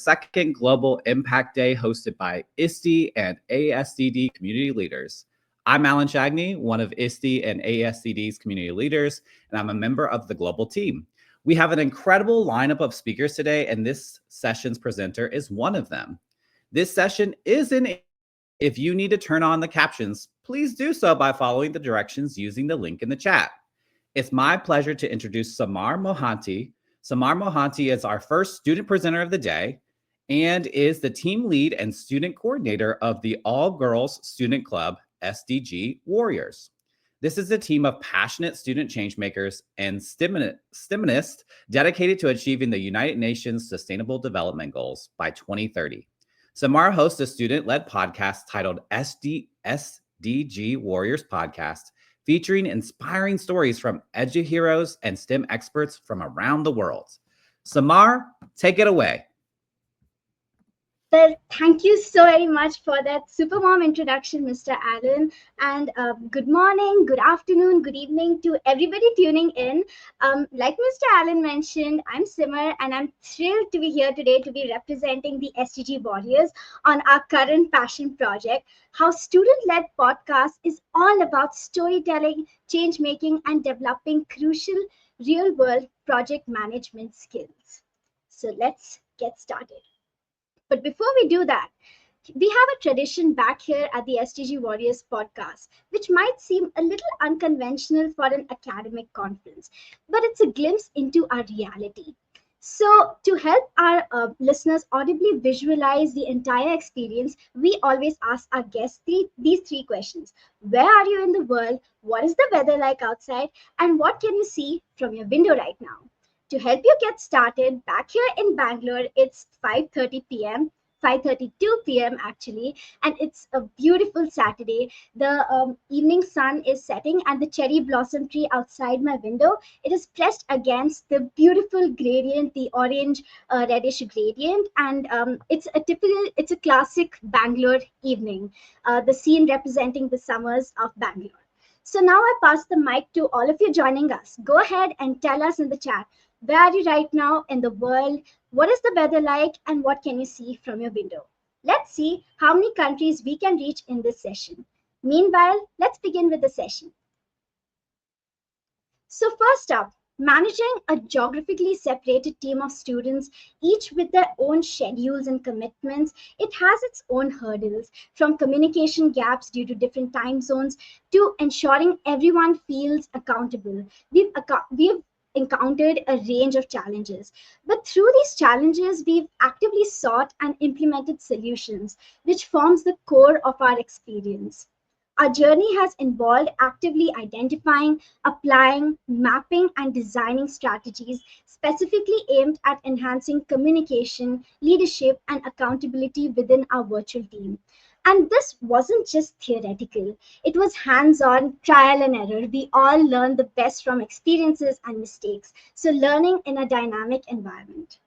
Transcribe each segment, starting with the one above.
second Global Impact Day hosted by ISTE and ASCD community leaders. I'm Alan Shagney, one of ISTE and ASCD's community leaders, and I'm a member of the global team. We have an incredible lineup of speakers today, and this session's presenter is one of them. This session is in. If you need to turn on the captions, please do so by following the directions using the link in the chat. It's my pleasure to introduce Simar Mohanty. Simar Mohanty is our first student presenter of the day and is the team lead and student coordinator of the All Girls Student Club, SDG Warriors. This is a team of passionate student changemakers and STEMists dedicated to achieving the United Nations Sustainable Development Goals by 2030. Simar hosts a student-led podcast titled SDG Warriors Podcast, featuring inspiring stories from edu heroes and STEM experts from around the world. Simar, take it away. Well, thank you so very much for that supermom introduction, Mr. Allen. And good morning, good afternoon, good evening to everybody tuning in. Like Mr. Allen mentioned, I'm Simar, and I'm thrilled to be here today to be representing the SDG Warriors on our current passion project, how student-led podcast is all about storytelling, change-making, and developing crucial real-world project management skills. So let's get started. But before we do that, we have a tradition back here at the SDG Warriors podcast, which might seem a little unconventional for an academic conference, but it's a glimpse into our reality. So to help our listeners audibly visualize the entire experience, we always ask our guests these three questions. Where are you in the world? What is the weather like outside? And what can you see from your window right now? To help you get started, back here in Bangalore, it's 5:30 p.m., 5:32 p.m. actually, and it's a beautiful Saturday. The evening sun is setting, and the cherry blossom tree outside my window, it is pressed against the beautiful gradient, the orange reddish gradient, and it's a classic Bangalore evening, the scene representing the summers of Bangalore. So now I pass the mic to all of you joining us. Go ahead and tell us in the chat, where are you right now in the world? What is the weather like? And what can you see from your window? Let's see how many countries we can reach in this session. Meanwhile, let's begin with the session. So first up, managing a geographically separated team of students, each with their own schedules and commitments, it has its own hurdles, from communication gaps due to different time zones to ensuring everyone feels accountable. We've encountered a range of challenges. But through these challenges, we've actively sought and implemented solutions, which forms the core of our experience. Our journey has involved actively identifying, applying, mapping, and designing strategies specifically aimed at enhancing communication, leadership, and accountability within our virtual team. And this wasn't just theoretical, it was hands-on, trial and error. We all learn the best from experiences and mistakes. So learning in a dynamic environment.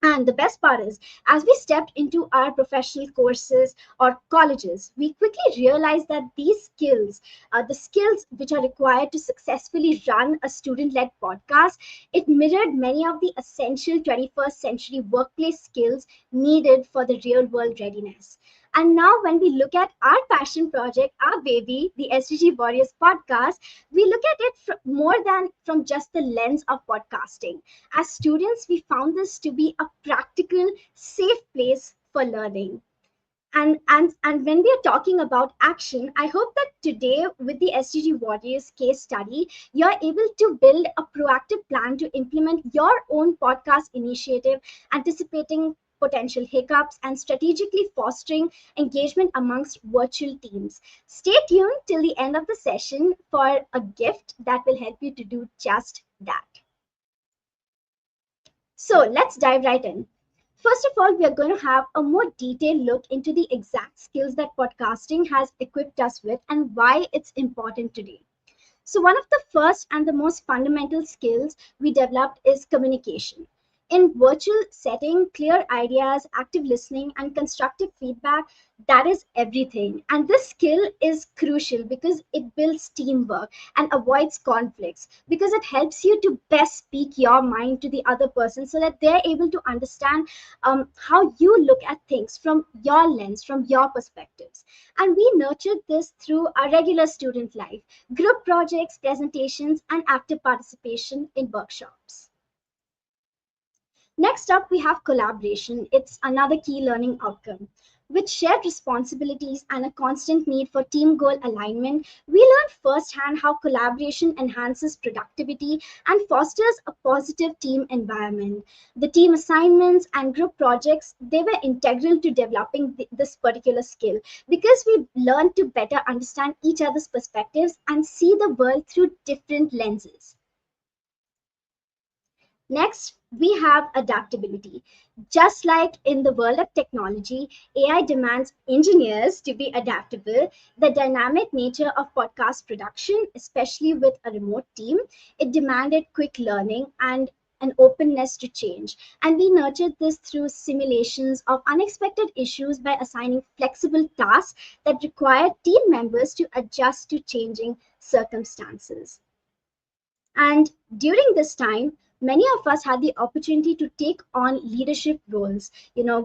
And the best part is, as we stepped into our professional courses or colleges, we quickly realized that these skills, the skills which are required to successfully run a student-led podcast, it mirrored many of the essential 21st century workplace skills needed for the real-world readiness. And now when we look at our passion project, our baby, the SDG Warriors podcast, we look at it more than from just the lens of podcasting. As students, we found this to be a practical, safe place for learning. And when we are talking about action, I hope that today with the SDG Warriors case study, you're able to build a proactive plan to implement your own podcast initiative, anticipating potential hiccups and strategically fostering engagement amongst virtual teams. Stay tuned till the end of the session for a gift that will help you to do just that. So let's dive right in. First of all, we are going to have a more detailed look into the exact skills that podcasting has equipped us with and why it's important today. So one of the first and the most fundamental skills we developed is communication. In virtual setting, clear ideas, active listening, and constructive feedback, that is everything. And this skill is crucial because it builds teamwork and avoids conflicts, because it helps you to best speak your mind to the other person so that they're able to understand how you look at things from your lens, from your perspectives. And we nurtured this through our regular student life, group projects, presentations, and active participation in workshops. Next up, we have collaboration. It's another key learning outcome. With shared responsibilities and a constant need for team goal alignment, we learn firsthand how collaboration enhances productivity and fosters a positive team environment. The team assignments and group projects, they were integral to developing this particular skill, because we learned to better understand each other's perspectives and see the world through different lenses. Next, we have adaptability. Just like in the world of technology, AI demands engineers to be adaptable. The dynamic nature of podcast production, especially with a remote team, it demanded quick learning and an openness to change. And we nurtured this through simulations of unexpected issues by assigning flexible tasks that require team members to adjust to changing circumstances. And during this time, many of us had the opportunity to take on leadership roles,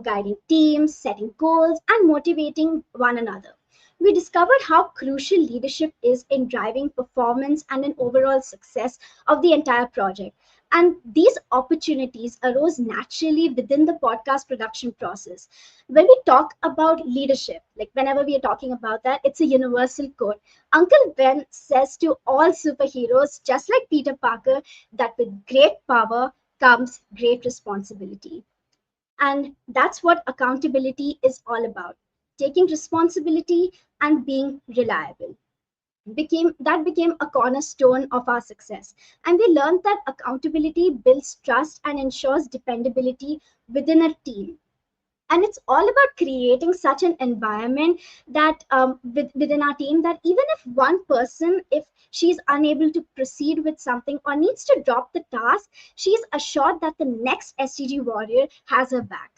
guiding teams, setting goals, and motivating one another. We discovered how crucial leadership is in driving performance and an overall success of the entire project. And these opportunities arose naturally within the podcast production process. When we talk about leadership, like whenever we are talking about that, it's a universal quote. Uncle Ben says to all superheroes, just like Peter Parker, that with great power comes great responsibility. And that's what accountability is all about, taking responsibility and being reliable. Became a cornerstone of our success. And we learned that accountability builds trust and ensures dependability within a team. And it's all about creating such an environment that within our team, that even if one person, if she's unable to proceed with something or needs to drop the task, she's assured that the next STG warrior has her back.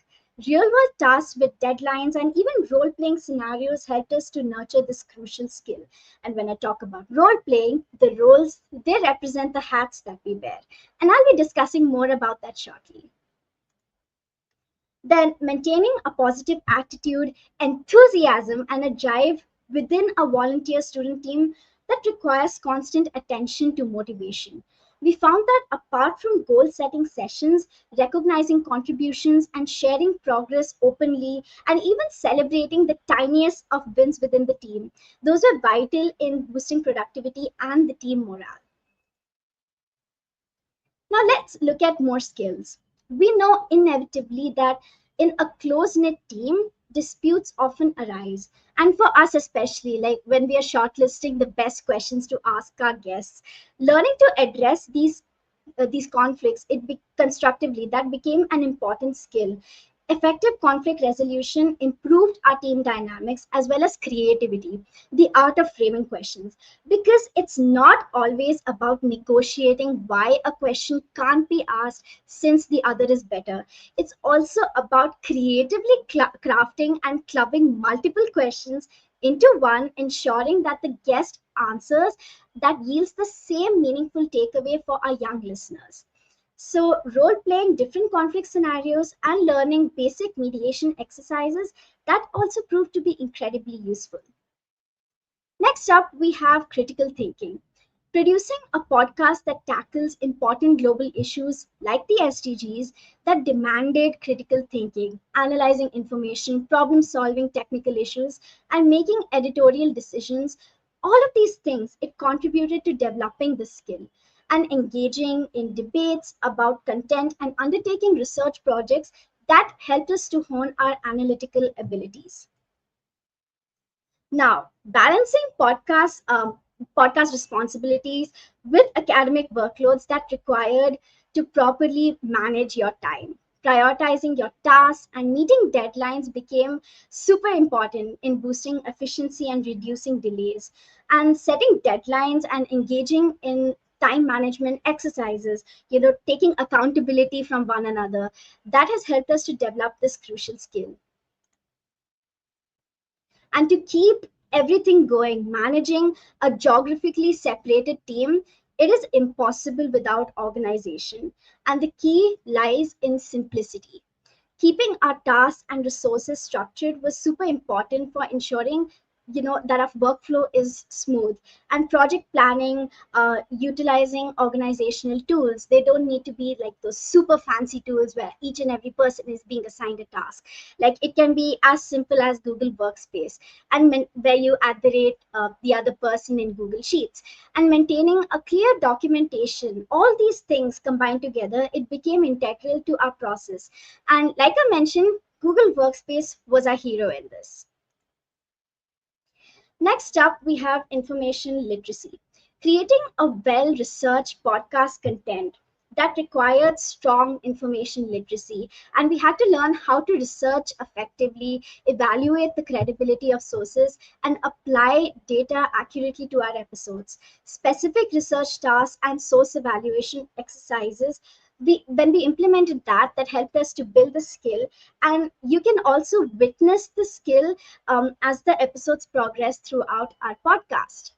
Real world tasks with deadlines and even role playing scenarios helped us to nurture this crucial skill. And when I talk about role playing, the roles, they represent the hats that we wear, and I'll be discussing more about that shortly. Then maintaining a positive attitude, enthusiasm, and a drive within a volunteer student team, that requires constant attention to motivation. We found that apart from goal setting sessions, recognizing contributions and sharing progress openly, and even celebrating the tiniest of wins within the team, those were vital in boosting productivity and the team morale. Now let's look at more skills. We know inevitably that in a close knit team, disputes often arise. And for us, especially, like when we are shortlisting the best questions to ask our guests, learning to address these conflicts constructively, that became an important skill. Effective conflict resolution improved our team dynamics as well as creativity, the art of framing questions, because it's not always about negotiating why a question can't be asked since the other is better. It's also about creatively crafting and clubbing multiple questions into one, ensuring that the guest answers that yields the same meaningful takeaway for our young listeners. So, role playing different conflict scenarios and learning basic mediation exercises, that also proved to be incredibly useful. Next up, we have critical thinking. Producing a podcast that tackles important global issues like the SDGs, that demanded critical thinking, analyzing information, problem solving technical issues, and making editorial decisions. All of these things, it contributed to developing the skill. And engaging in debates about content and undertaking research projects, that helped us to hone our analytical abilities. Now, balancing podcast responsibilities with academic workloads, that required to properly manage your time. Prioritizing your tasks and meeting deadlines became super important in boosting efficiency and reducing delays. And setting deadlines and engaging in time management exercises, taking accountability from one another. That has helped us to develop this crucial skill. And to keep everything going, managing a geographically separated team, it is impossible without organization. And the key lies in simplicity. Keeping our tasks and resources structured was super important for ensuring that our workflow is smooth. And project planning, utilizing organizational tools, they don't need to be like those super fancy tools where each and every person is being assigned a task. Like it can be as simple as Google Workspace, and where you add the rate the other person in Google Sheets, and maintaining a clear documentation. All these things combined together, it became integral to our process. And like I mentioned, Google Workspace was our hero in this. Next up, we have information literacy. Creating a well researched podcast content that required strong information literacy. And we had to learn how to research effectively, evaluate the credibility of sources, and apply data accurately to our episodes. Specific research tasks and source evaluation exercises, when we implemented that, that helped us to build the skill. And you can also witness the skill as the episodes progress throughout our podcast.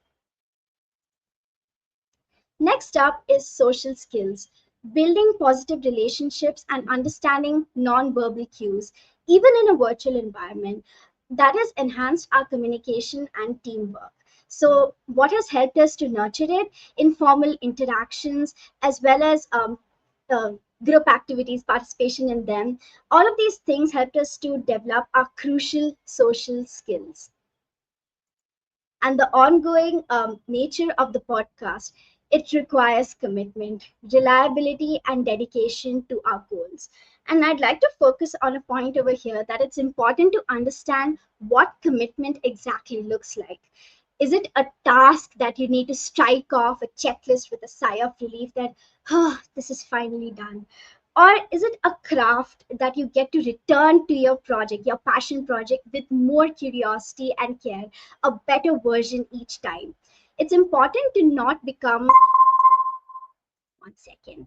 Next up is social skills, building positive relationships and understanding non-verbal cues, even in a virtual environment. That has enhanced our communication and teamwork. So, what has helped us to nurture it? Informal interactions, as well as uh, group activities, participation in them. All of these things helped us to develop our crucial social skills. And the ongoing nature of the podcast, it requires commitment, reliability, and dedication to our goals. And I'd like to focus on a point over here, that it's important to understand what commitment exactly looks like. Is it a task that you need to strike off a checklist with a sigh of relief that, oh, this is finally done? Or is it a craft that you get to return to your project, your passion project, with more curiosity and care, a better version each time? It's important to not become, one second,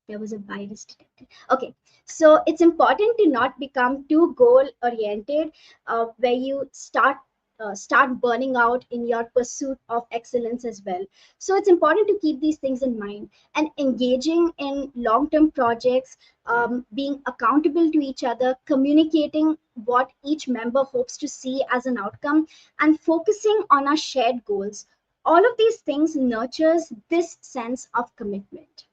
there was a virus detected. Okay, so it's important to not become too goal oriented, where you start burning out in your pursuit of excellence as well. So it's important to keep these things in mind, and engaging in long term projects, being accountable to each other, communicating what each member hopes to see as an outcome, and focusing on our shared goals. All of these things nurtures this sense of commitment.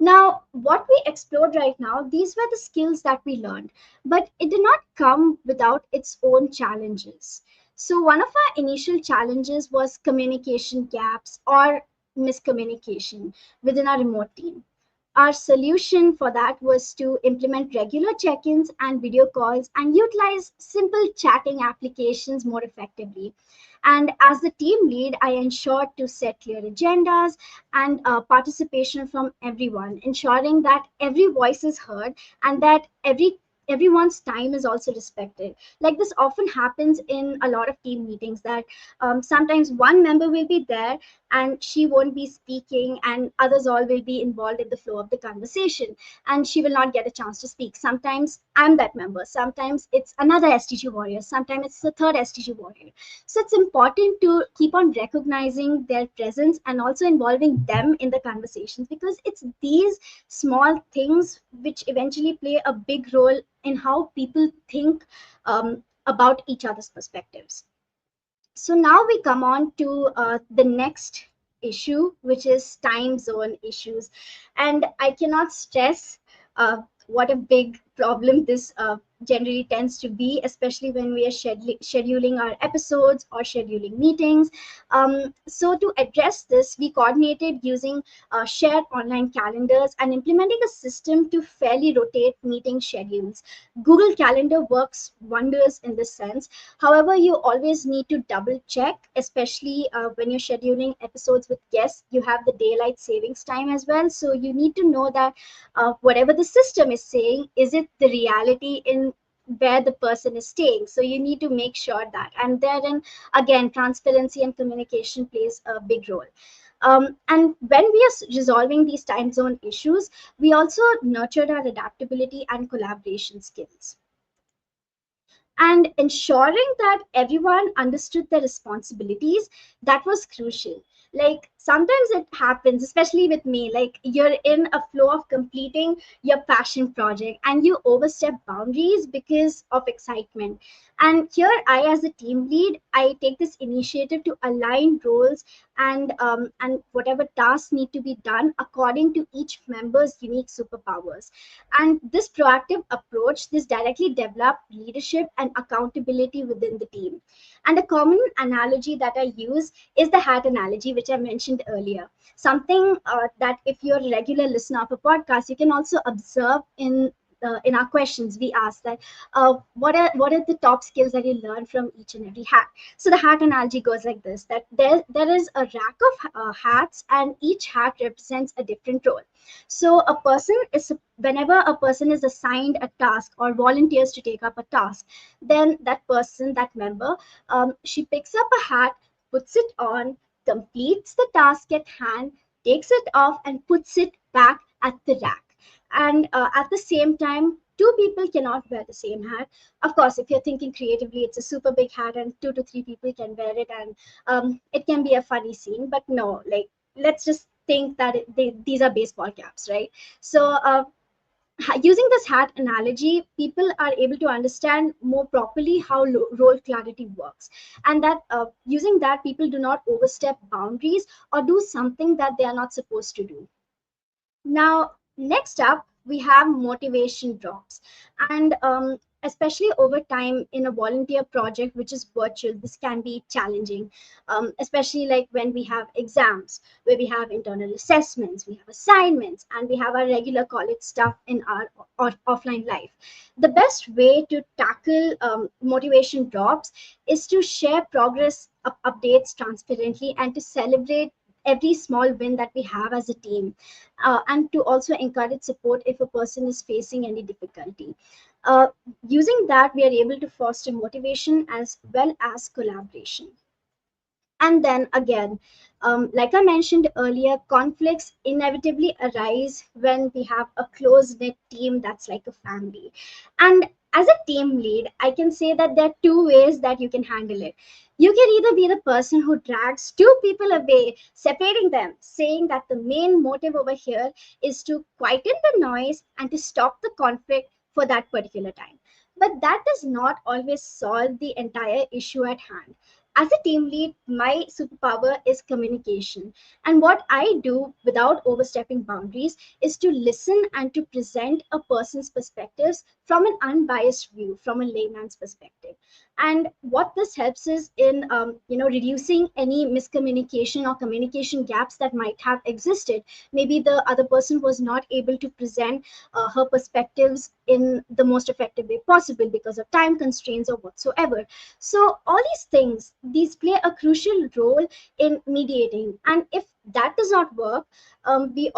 Now, what we explored right now, these were the skills that we learned, but it did not come without its own challenges. So, one of our initial challenges was communication gaps or miscommunication within our remote team. Our solution for that was to implement regular check ins and video calls and utilize simple chatting applications more effectively. And as the team lead, I ensured to set clear agendas and participation from everyone, ensuring that every voice is heard and that everyone's time is also respected. Like this often happens in a lot of team meetings, that sometimes one member will be there and she won't be speaking, and others all will be involved in the flow of the conversation, and she will not get a chance to speak. Sometimes I'm that member, sometimes it's another STG warrior, sometimes it's the third STG warrior. So it's important to keep on recognizing their presence and also involving them in the conversations, because it's these small things which eventually play a big role in how people think about each other's perspectives. So now we come on to the next issue, which is time zone issues. And I cannot stress what a big problem this generally tends to be, especially when we are scheduling our episodes or scheduling meetings. So to address this, we coordinated using shared online calendars and implementing a system to fairly rotate meeting schedules. Google Calendar works wonders in this sense. However, you always need to double check, especially when you're scheduling episodes with guests. You have the daylight savings time as well. So you need to know that whatever the system is saying, is it the reality in where the person is staying. So you need to make sure that, and therein again transparency and communication plays a big role. And when we are resolving these time zone issues, we also nurtured our adaptability and collaboration skills, and ensuring that everyone understood their responsibilities. That was crucial. Like sometimes it happens, especially with me, like you're in a flow of completing your passion project and you overstep boundaries because of excitement. And here I, as a team lead, I take this initiative to align roles and whatever tasks need to be done according to each member's unique superpowers. And this proactive approach, this directly developed leadership and accountability within the team. And a common analogy that I use is the hat analogy, which I mentioned earlier. Something that if you're a regular listener of a podcast, you can also observe in our questions. We ask that what are the top skills that you learn from each and every hat. So the hat analogy goes like this: that there is a rack of hats, and each hat represents a different role. So a person is, whenever a person is assigned a task or volunteers to take up a task, then that person, that member, she picks up a hat, puts it on, completes the task at hand, takes it off, and puts it back at the rack. And at the same time, two people cannot wear the same hat. Of course, if you're thinking creatively, it's a super big hat and 2 to 3 people can wear it, and it can be a funny scene. But no, like, let's just think that these are baseball caps, right? So using this hat analogy, people are able to understand more properly how role clarity works, and that using that, people do not overstep boundaries or do something that they are not supposed to do. Now, next up, we have motivation drops. And especially over time in a volunteer project, which is virtual, this can be challenging, especially like when we have exams, where we have internal assessments, we have assignments, and we have our regular college stuff in our offline life. The best way to tackle motivation drops is to share progress updates transparently and to celebrate every small win that we have as a team, and to also encourage support if a person is facing any difficulty. Uh, Using that, we are able to foster motivation as well as collaboration. And then again, like I mentioned earlier, conflicts inevitably arise when we have a close knit team that's like a family. And as a team lead, I can say that there are two ways that you can handle it. You can either be the person who drags two people away, separating them, saying that the main motive over here is to quieten the noise and to stop the conflict for that particular time. But that does not always solve the entire issue at hand. As a team lead, my superpower is communication. And what I do without overstepping boundaries is to listen and to present a person's perspectives from an unbiased view, from a layman's perspective. And what this helps is in reducing any miscommunication or communication gaps that might have existed. Maybe the other person was not able to present her perspectives in the most effective way possible because of time constraints or whatsoever. So all these things, these play a crucial role in mediating. And if that does not work, we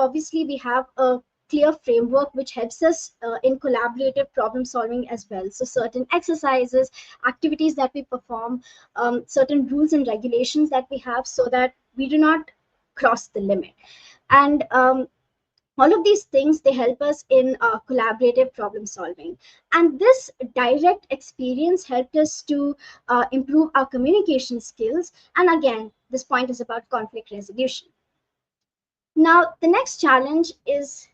have a clear framework which helps us in collaborative problem solving as well. So certain exercises, activities that we perform, certain rules and regulations that we have, so that we do not cross the limit. And all of these things, they help us in collaborative problem solving. And this direct experience helped us to improve our communication skills. And again, this point is about conflict resolution. Now, the next challenge is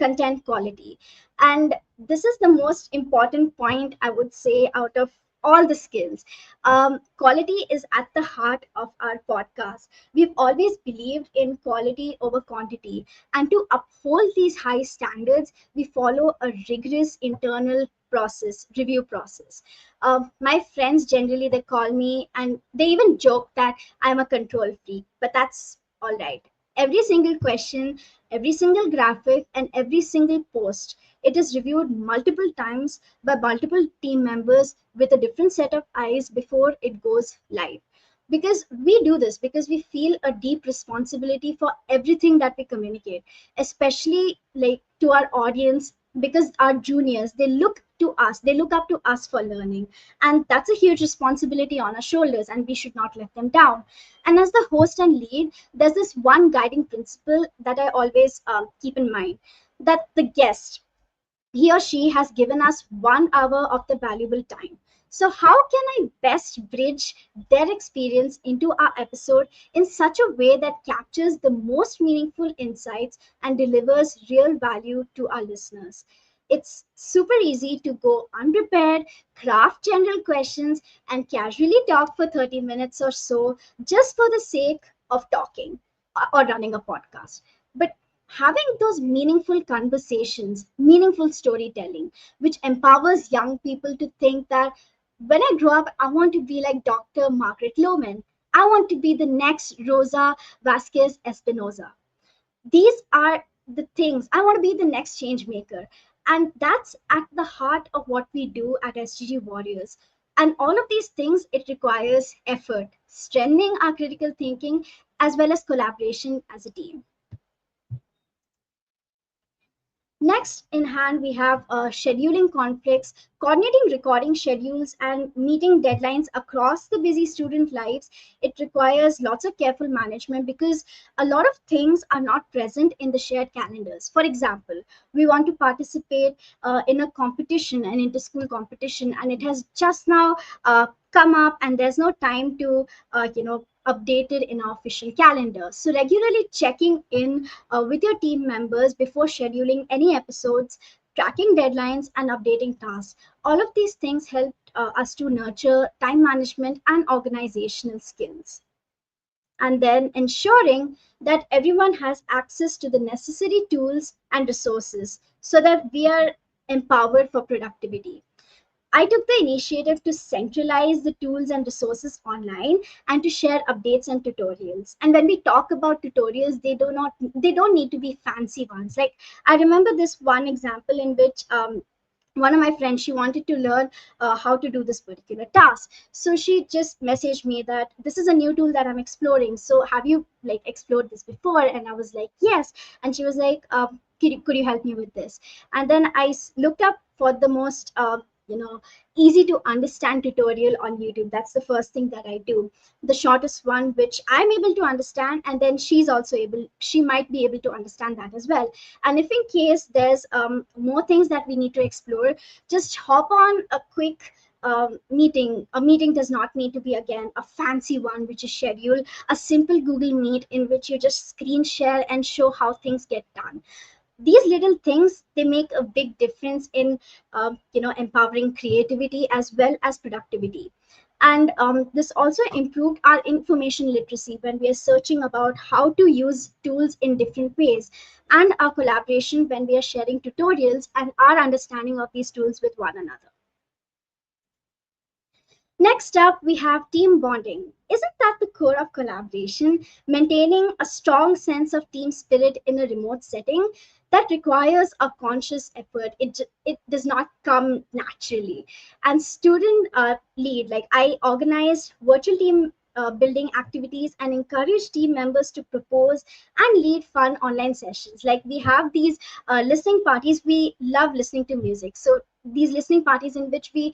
content quality. And this is the most important point, I would say, out of all the skills. Quality is at the heart of our podcast. We've always believed in quality over quantity. And to uphold these high standards, we follow a rigorous internal review process. My friends generally, they call me and they even joke that I'm a control freak, but that's all right. Every single question, every single graphic, and every single post, it is reviewed multiple times by multiple team members with a different set of eyes before it goes live. Because we do this because we feel a deep responsibility for everything that we communicate, especially like to our audience, because our juniors, they look to us. They look up to us for learning. And that's a huge responsibility on our shoulders, and we should not let them down. And as the host and lead, there's this one guiding principle that I always keep in mind, that the guest, he or she has given us 1 hour of the valuable time. So, how can I best bridge their experience into our episode in such a way that captures the most meaningful insights and delivers real value to our listeners? It's super easy to go unprepared, craft general questions, and casually talk for 30 minutes or so just for the sake of talking or running a podcast. But having those meaningful conversations, meaningful storytelling, which empowers young people to think that when I grow up, I want to be like Dr. Margaret Loman. I want to be the next Rosa Vasquez Espinosa. These are the things. I want to be the next change maker. And that's at the heart of what we do at SDG Warriors. And all of these things, it requires effort, strengthening our critical thinking, as well as collaboration as a team. Next in hand, we have scheduling conflicts, coordinating recording schedules, and meeting deadlines across the busy student lives. It requires lots of careful management because a lot of things are not present in the shared calendars. For example, we want to participate in a competition, an inter-school competition, and it has just now come up, and there's no time to, updated in our official calendar. So regularly checking in with your team members before scheduling any episodes, tracking deadlines, and updating tasks. All of these things help us to nurture time management and organizational skills. And then ensuring that everyone has access to the necessary tools and resources so that we are empowered for productivity. I took the initiative to centralize the tools and resources online and to share updates and tutorials. And when we talk about tutorials, they don't need to be fancy ones. Like I remember this one example in which one of my friends, she wanted to learn how to do this particular task. So she just messaged me that this is a new tool that I'm exploring. So have you like explored this before? And I was like, yes. And she was like, could you help me with this? And then looked up for the most you know easy to understand tutorial on YouTube. That's the first thing that I do, the shortest one which I'm able to understand, and then she might be able to understand that as well. And if in case there's more things that we need to explore, just hop on a quick meeting. A meeting does not need to be again a fancy one which is scheduled. A simple Google Meet in which you just screen share and show how things get done. These little things, they make a big difference in empowering creativity as well as productivity. And this also improved our information literacy when we are searching about how to use tools in different ways, and our collaboration when we are sharing tutorials and our understanding of these tools with one another. Next up, we have team bonding. Isn't that the core of collaboration? Maintaining a strong sense of team spirit in a remote setting, that requires a conscious effort. It does not come naturally. And student lead, like I organized virtual team building activities and encourage team members to propose and lead fun online sessions. Like we have these listening parties. We love listening to music. So these listening parties in which we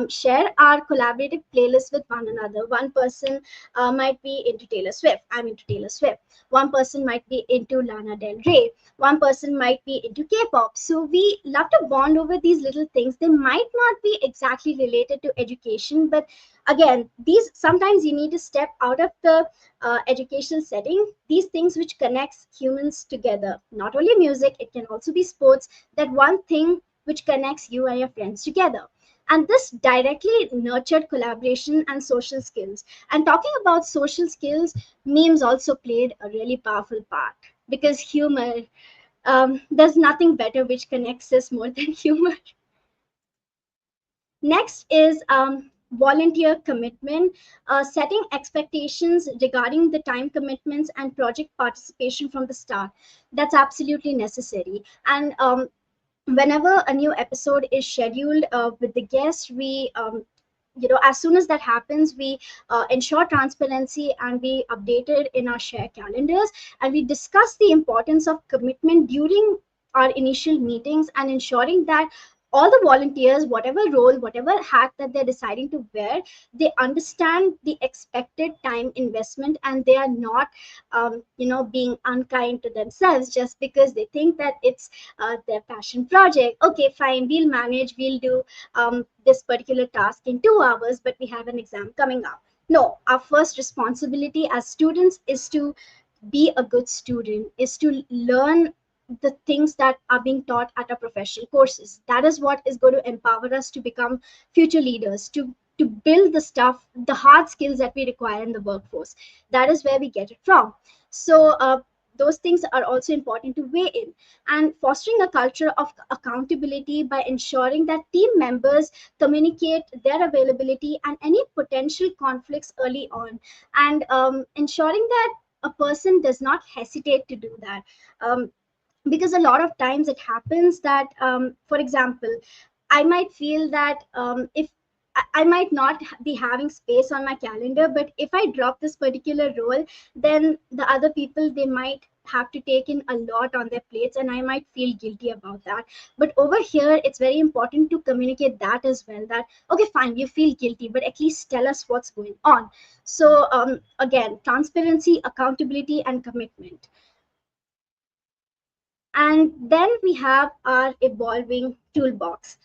share our collaborative playlists with one another. One person might be into Taylor Swift. I'm into Taylor Swift. One person might be into Lana Del Rey. One person might be into K-pop. So we love to bond over these little things. They might not be exactly related to education, but again, these sometimes you need to step out of the educational setting. These things which connects humans together, not only music, it can also be sports. That one thing which connects you and your friends together. And this directly nurtured collaboration and social skills. And talking about social skills, memes also played a really powerful part because humor, there's nothing better which connects us more than humor. Next is volunteer commitment, setting expectations regarding the time commitments and project participation from the start. That's absolutely necessary. And whenever a new episode is scheduled with the guest, we as soon as that happens, we ensure transparency and we update it in our share calendars, and we discuss the importance of commitment during our initial meetings and ensuring that all the volunteers, whatever role, whatever hat that they're deciding to wear, they understand the expected time investment, and they are not being unkind to themselves just because they think that it's their passion project. Okay, fine, we'll manage, we'll do this particular task in 2 hours, but we have an exam coming up. No, our first responsibility as students is to be a good student, is to learn the things that are being taught at our professional courses. That is what is going to empower us to become future leaders, to build the stuff, the hard skills that we require in the workforce. That is where we get it from. So those things are also important to weigh in, and fostering a culture of accountability by ensuring that team members communicate their availability and any potential conflicts early on, and ensuring that a person does not hesitate to do that. Because a lot of times it happens that, for example, I might feel that if I might not be having space on my calendar, but if I drop this particular role, then the other people, they might have to take in a lot on their plates, and I might feel guilty about that. But over here, it's very important to communicate that as well. That okay, fine, you feel guilty, but at least tell us what's going on. So again, transparency, accountability, and commitment. And then we have our evolving toolbox.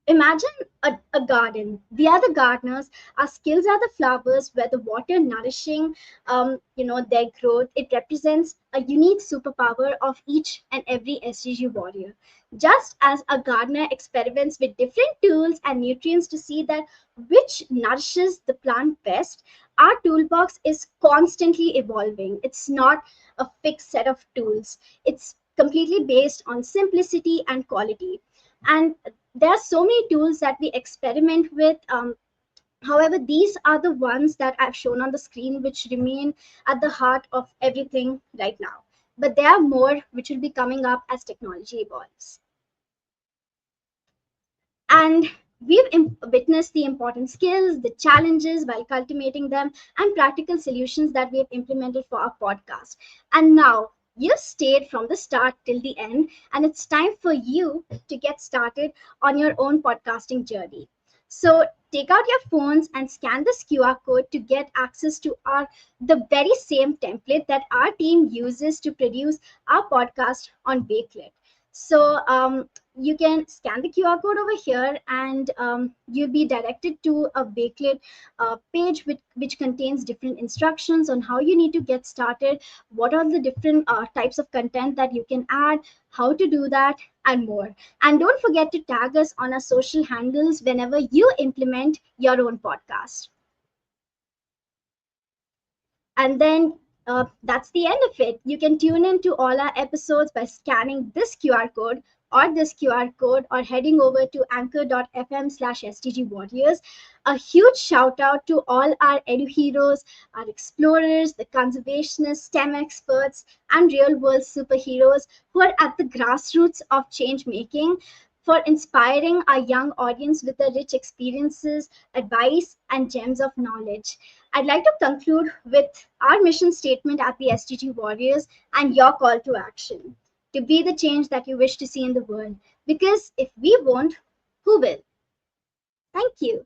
Imagine a garden. We are the gardeners. Our skills are the flowers where the water nourishing, their growth. It represents a unique superpower of each and every SDG warrior. Just as a gardener experiments with different tools and nutrients to see that which nourishes the plant best, our toolbox is constantly evolving. It's not a fixed set of tools. It's completely based on simplicity and quality. And there are so many tools that we experiment with. However, these are the ones that I've shown on the screen, which remain at the heart of everything right now. But there are more which will be coming up as technology evolves. And we've witnessed the important skills, the challenges while cultivating them, and practical solutions that we have implemented for our podcast. And now you stayed from the start till the end, and it's time for you to get started on your own podcasting journey. So take out your phones and scan this QR code to get access to our the very same template that our team uses to produce our podcast on Bakelit. So you can scan the QR code over here, and you'll be directed to a Bakelit page which contains different instructions on how you need to get started, what are the different types of content that you can add, how to do that, and more. And don't forget to tag us on our social handles whenever you implement your own podcast. And then that's the end of it. You can tune in to all our episodes by scanning this QR code or this QR code, or heading over to anchor.fm/STG Warriors. A huge shout out to all our edu heroes, our explorers, the conservationists, STEM experts, and real world superheroes who are at the grassroots of change making, for inspiring our young audience with the rich experiences, advice, and gems of knowledge. I'd like to conclude with our mission statement at the SDG Warriors and your call to action: to be the change that you wish to see in the world. Because if we won't, who will? Thank you.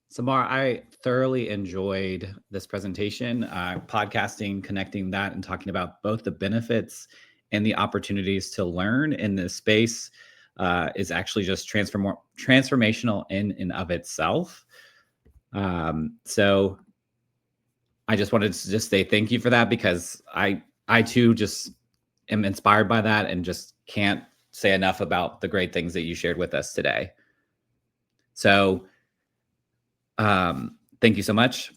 Samar, I thoroughly enjoyed this presentation, podcasting, connecting that, and talking about both the benefits and the opportunities to learn in this space is actually just transformational in and of itself. So I just wanted to just say thank you for that, because I too just am inspired by that and just can't say enough about the great things that you shared with us today. So thank you so much.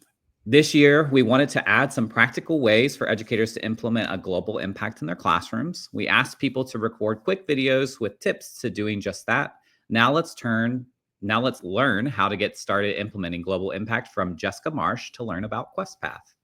This year, we wanted to add some practical ways for educators to implement a global impact in their classrooms. We asked people to record quick videos with tips to doing just that. Now let's learn how to get started implementing global impact from Jessica Marsh to learn about QuestPath.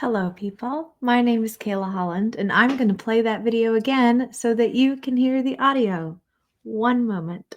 Hello, people. My name is Kayla Holland, and I'm going to play that video again so that you can hear the audio. One moment.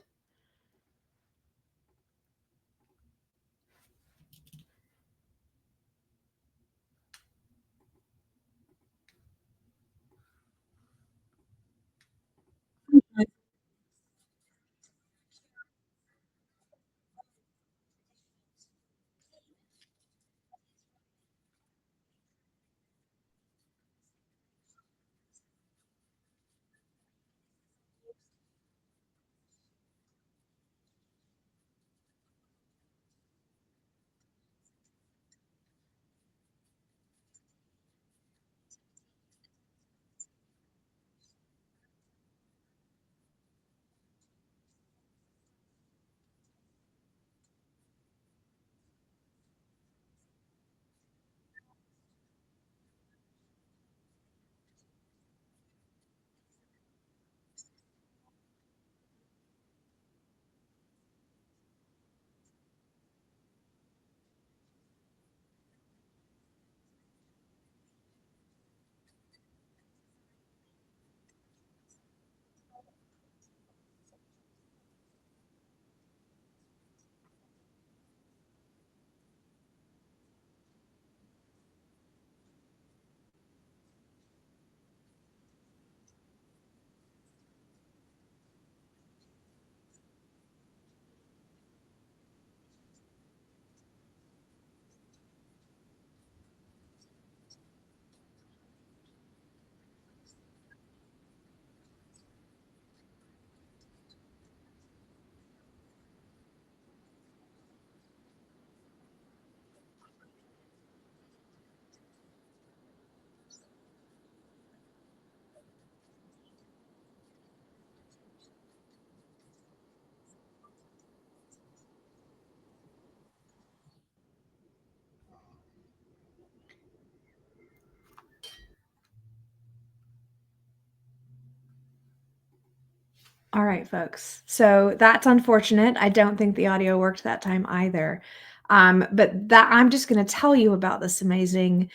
All right, folks. So that's unfortunate. I don't think the audio worked that time either. But that I'm just going to tell you about this amazing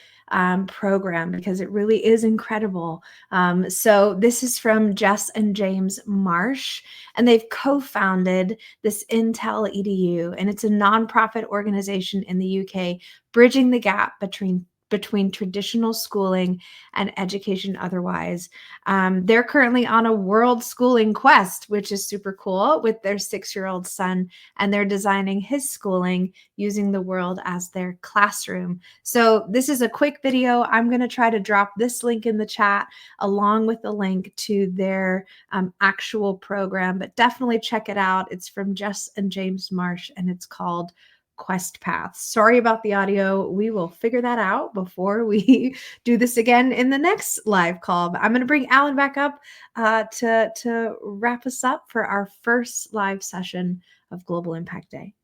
program because it really is incredible. So this is from Jess and James Marsh, and they've co-founded this Intel EDU, and it's a nonprofit organization in the UK, bridging the gap between traditional schooling and education otherwise. They're currently on a world schooling quest, which is super cool, with their 6-year-old son, and they're designing his schooling using the world as their classroom. So this is a quick video. I'm going to try to drop this link in the chat along with the link to their actual program, but definitely check it out. It's from Jess and James Marsh, and it's called Quest Paths. Sorry about the audio. We will figure that out before we do this again in the next live call. But I'm going to bring Alan back up to wrap us up for our first live session of Global Impact Day.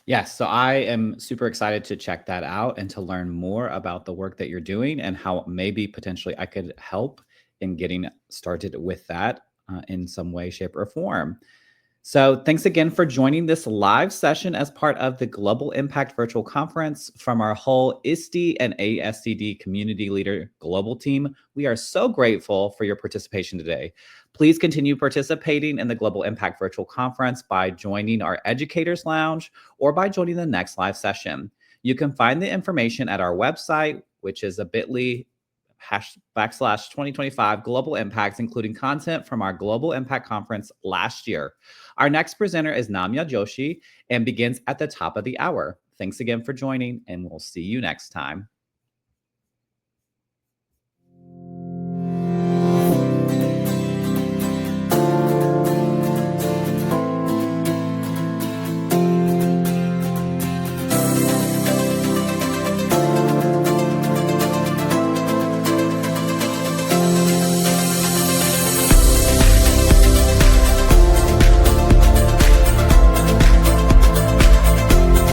Yes, so I am super excited to check that out and to learn more about the work that you're doing and how maybe potentially I could help in getting started with that in some way, shape, or form. So thanks again for joining this live session as part of the Global Impact Virtual Conference from our whole ISTE and ASCD Community Leader Global team. We are so grateful for your participation today. Please continue participating in the Global Impact Virtual Conference by joining our Educators Lounge or by joining the next live session. You can find the information at our website, which is a bit.ly /2025 Global Impacts, including content from our Global Impact Conference last year. Our next presenter is Namya Joshi and begins at the top of the hour. Thanks again for joining, and we'll see you next time.